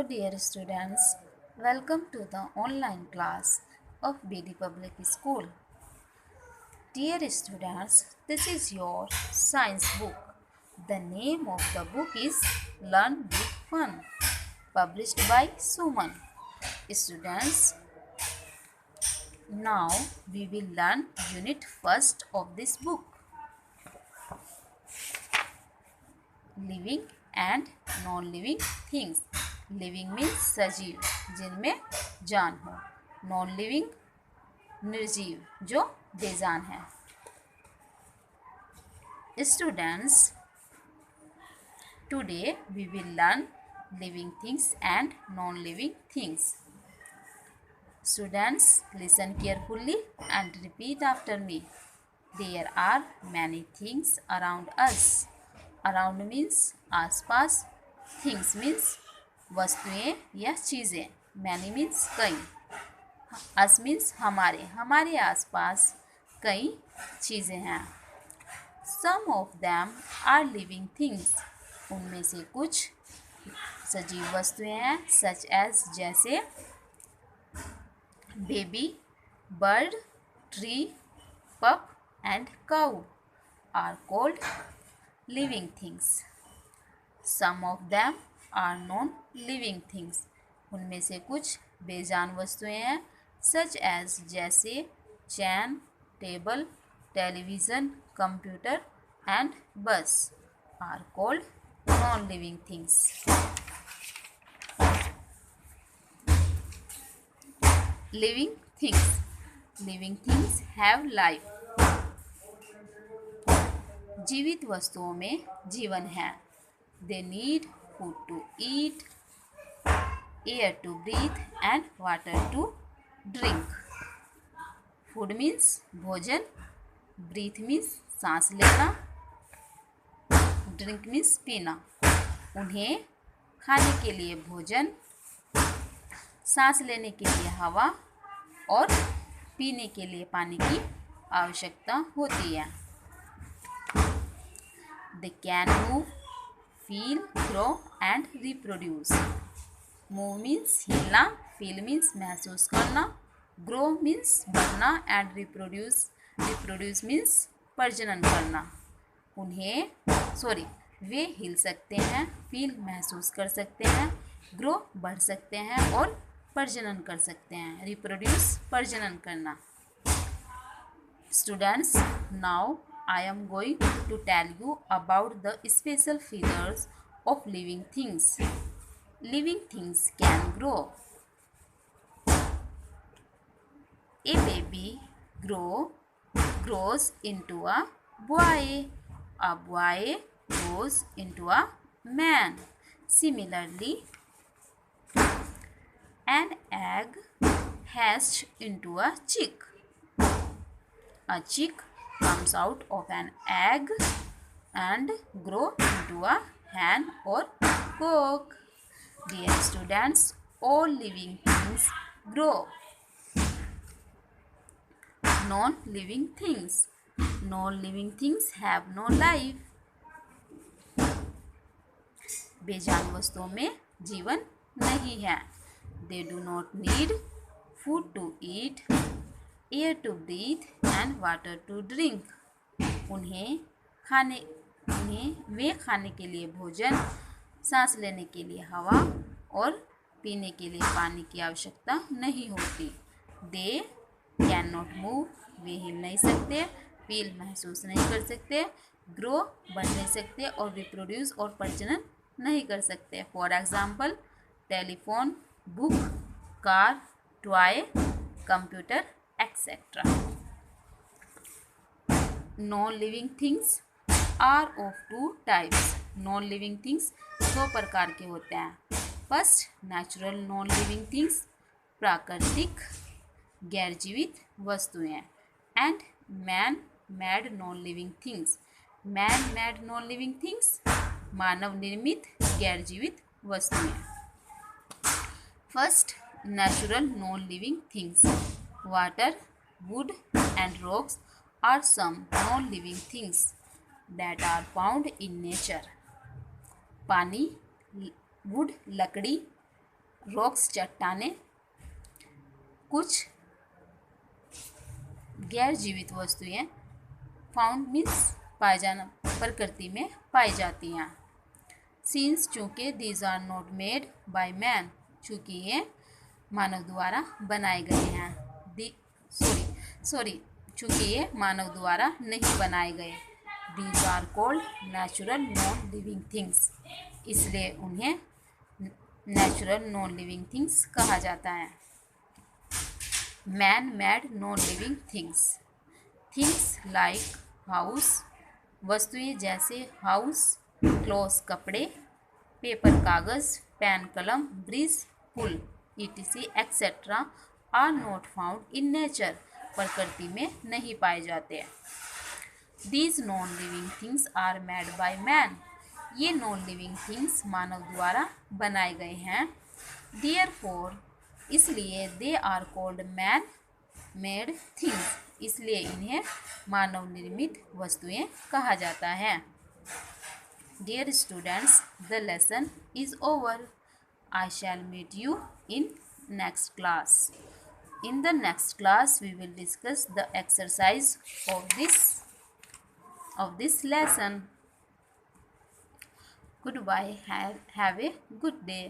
Dear students, welcome to the online class of BD Public School. Dear students, this is your science book. The name of the book is Learn with Fun, published by Suman. Students, now we will learn unit first of this book. Living and non-living things. Living means सजीव जिनमें जान हो, non living निर्जीव जो बेजान है. Students, today we will learn living things and non living things. Students, listen carefully and repeat after me. There are many things around us. Around means आसपास, things means वस्तुएं या चीज़ें, मैनी मीन्स कई, अस means हमारे आसपास कई चीज़ें हैं. Some of them are living things, उनमें से कुछ सजीव वस्तुएं हैं. सच एज जैसे baby, bird, tree, pup and cow are called living things. Some of them are non living things, उनमें से कुछ बेजान वस्तुएं हैं. सच एज जैसे chair, table, television, computer and bus are called non living things. Living things have life. जीवित वस्तुओं में जीवन है. They need food to eat, air to breathe and water to drink. Food means भोजन, breathe means सांस लेना, drink means पीना. उन्हें खाने के लिए भोजन, सांस लेने के लिए हवा और पीने के लिए पानी की आवश्यकता होती है. They can move, feel, grow and reproduce. Move means हिलना, feel means महसूस करना, grow means बढ़ना and reproduce means प्रजनन करना. वे हिल सकते हैं, feel महसूस कर सकते हैं, grow बढ़ सकते हैं और प्रजनन कर सकते हैं. reproduce प्रजनन करना. Students, now I am going to tell you about the special features of living things. Living things can grow. A baby grows into a boy. A boy grows into a man. Similarly, an egg hatched into a chick. A chick comes out of an egg and grow into a hen or cock. Dear students, all living things grow. Non-living things have no life. बेजान वस्तुओं में जीवन नहीं है. They do not need food to eat, air to breathe and water to drink. वे खाने के लिए भोजन, सांस लेने के लिए हवा और पीने के लिए पानी की आवश्यकता नहीं होती. दे कैन नॉट मूव, वे हिल नहीं सकते, फील महसूस नहीं कर सकते, ग्रो बढ़ नहीं सकते और रिप्रोड्यूस और प्रजनन नहीं कर सकते. For example telephone, book, car, toy, computer etc. Non-living things are of two types. Non-living things दो प्रकार के होते हैं. First, natural non living things, प्राकृतिक गैर जीवित वस्तुएं. And man made non living things. Man made non living things, मानव निर्मित गैर जीवित वस्तुएं. First, natural non living things. Water, wood and rocks are some non-living things that are found in nature. पानी, वुड लकड़ी, रॉक्स चट्टाने, कुछ गैर जीवित वस्तुएं, फाउंड मीन्स पाए जाना, प्रकृति में पाई जाती हैं। सिंस चूँकि these are not made by man, चूँकि ये मानव द्वारा बनाए गए हैं। चूँकि ये मानव द्वारा नहीं बनाए गए। These are called natural non living things, इसलिए उन्हें नेचुरल नॉन लिविंग थिंग्स कहा जाता है। Man made non living things, things like house, वस्तुएं जैसे हाउस, क्लॉथ्स कपड़े, पेपर कागज, पेन कलम, ब्रिज पुल etc etcetera are not found in nature, प्रकृति में नहीं पाए जाते। These non living things are made by man, ये नॉन लिविंग थिंग्स मानव द्वारा बनाए गए हैं। देयरफॉर, इसलिए दे are called man made things, इसलिए इन्हें मानव निर्मित वस्तुएं कहा जाता है। Dear students, the lesson is over. I shall meet you in next class. In the next class, we will discuss the exercise of this lesson. Goodbye. Have a good day.